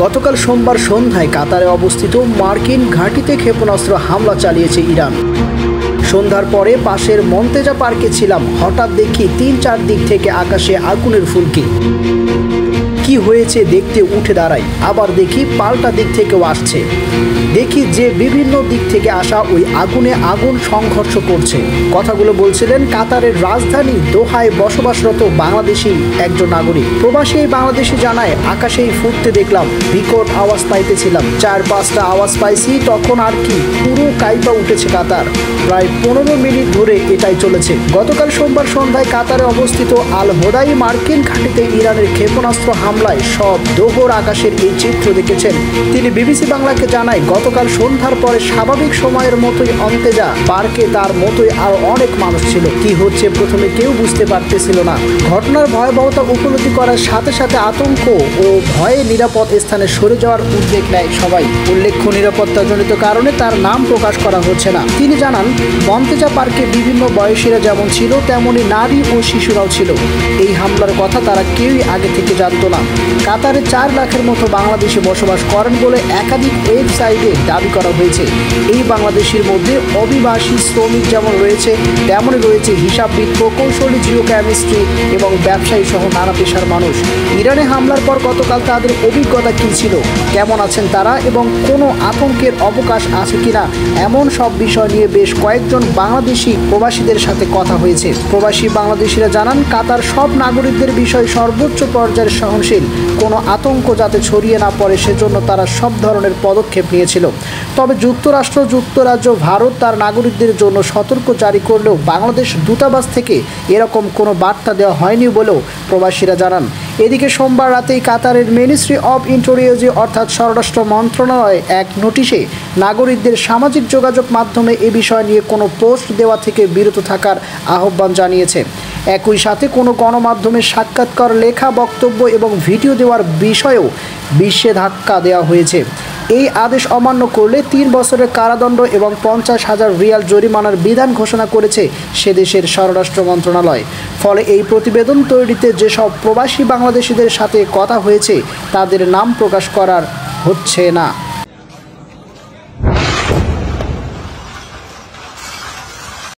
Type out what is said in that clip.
গতকাল সোমবার সন্ধ্যায় কাতারে অবস্থিত মার্কিন ঘাঁটিতে ক্ষেপণাস্ত্র হামলা চালিয়েছে ইরান। সন্ধ্যার পরে পাশের মন্তেজা পার্কে ছিলাম, হঠাৎ দেখি ৩-৪ দিক থেকে আকাশে আগুনের ফুলকি। কি হয়েছে দেখতে উঠে দাঁড়াই, আবার দেখি পাল্টা দিক থেকেও আসছে। দেখি যে বিভিন্ন দিক থেকে আসা ওই আগুন সংঘর্ষ করছে। কথাগুলো বলছিলেন কাতারের রাজধানী দোহায় বসবাসরত বাংলাদেশি একজন নাগরিক। প্রবাসী এই বাংলাদেশি জানায়, আকাশেই ফুটতে দেখলাম, বিকট আওয়াজ পাইতেছিলাম, ৪-৫টা আওয়াজ পাইছি, তখন আর কি পুরো কাইপা উঠেছে কাতার। প্রায় ১৫ মিনিট ধরে এটাই চলেছে। গতকাল সোমবার সন্ধ্যায় কাতারে অবস্থিত আল হোদাই মার্কিন ঘাঁটিতে ইরানের ক্ষেপণাস্ত্র হামলায় সব দোহর আকাশের এই চিত্র দেখেছেন তিনি। বিবিসি বাংলাকে জানায়, গতকাল সন্ধ্যার পরে স্বাভাবিক সময়ের মতোই অন্তেজা পার্কে তার মতোই আরো অনেক মানুষ ছিল। কি হচ্ছে প্রথমে কেউ বুঝতে পারতেছিল না। ঘটনার ভয়াবহতা উপলব্ধি করার সাথে সাথে আতঙ্ক ও ভয়ে নিরাপদ স্থানে সরে যাওয়ার উদ্যোগ নেয় সবাই। উল্লেখ্য, নিরাপত্তাজনিত কারণে তার নাম প্রকাশ করা হচ্ছে না। তিনি জানান, মন্তেজা পার্কে বিভিন্ন বয়সীরা যেমন ছিল তেমনি নারী ও শিশুরাও ছিল। এই হামলার কথা তারা কেউই আগে থেকে জানতো না। কাতারে ৪ লাখের মতো বাংলাদেশি বসবাস করেন বলে একাধিক ওয়েবসাইটে দাবি করা হয়েছে। এই বাংলাদেশির মধ্যে অভিবাসী শ্রমিক যেমন রয়েছে, তেমনই রয়েছে হিসাববিদ, প্রকৌশলী, জিওকেমিস্ট্রি এবং ব্যবসায়ী সহ নানা পেশার মানুষ। ইরানে হামলার পর গতকাল তাদের অভিজ্ঞতা কী ছিল, কেমন আছেন তারা এবং কোনো আতঙ্কের অবকাশ আছে কিনা, এমন সব বিষয় নিয়ে বেশ কয়েকজন বাংলাদেশি প্রবাসীদের সাথে কথা হয়েছে। প্রবাসী বাংলাদেশিরা জানান, কাতার সব নাগরিকদের বিষয়ে সর্বোচ্চ পর্যায়ের সহনশীল, কোনো আতঙ্ক যাতে ছড়িয়ে না পড়ে সেজন্য তারা সব ধরনের পদক্ষেপ নিয়েছিল। তবে যুক্তরাজ্য, ভারত তার নাগরিকদের জন্য সতর্ক জারি করলেও বাংলাদেশ দূতাবাস থেকে এরকম কোনো বার্তা দেওয়া হয়নি বলেও প্রবাসীরা জানান। এদিকে সোমবার রাতেই কাতারের মিনিস্ট্রি অব ইন্টেরিয়র অর্থাৎ স্বরাষ্ট্র মন্ত্রণালয় এক নোটিশে নাগরিকদের সামাজিক যোগাযোগ মাধ্যমে এ বিষয় নিয়ে কোনো পোস্ট দেওয়া থেকে বিরত থাকার আহ্বান জানিয়েছে। একই সাথে কোনো গণমাধ্যমে সাক্ষাৎকার, লেখা, বক্তব্য এবং ভিডিও দেওয়ার বিষয়েও নিষেধাজ্ঞা দেওয়া হয়েছে। এই আদেশ অমান্য করলে ৩ বছরের কারাদণ্ড এবং ৫০,০০০ রিয়াল জরিমানার বিধান ঘোষণা করেছে সে দেশের স্বরাষ্ট্র মন্ত্রণালয়। ফলে এই প্রতিবেদন তৈরিতে যেসব প্রবাসী বাংলাদেশিদের সাথে কথা হয়েছে তাদের নাম প্রকাশ করার হচ্ছে না।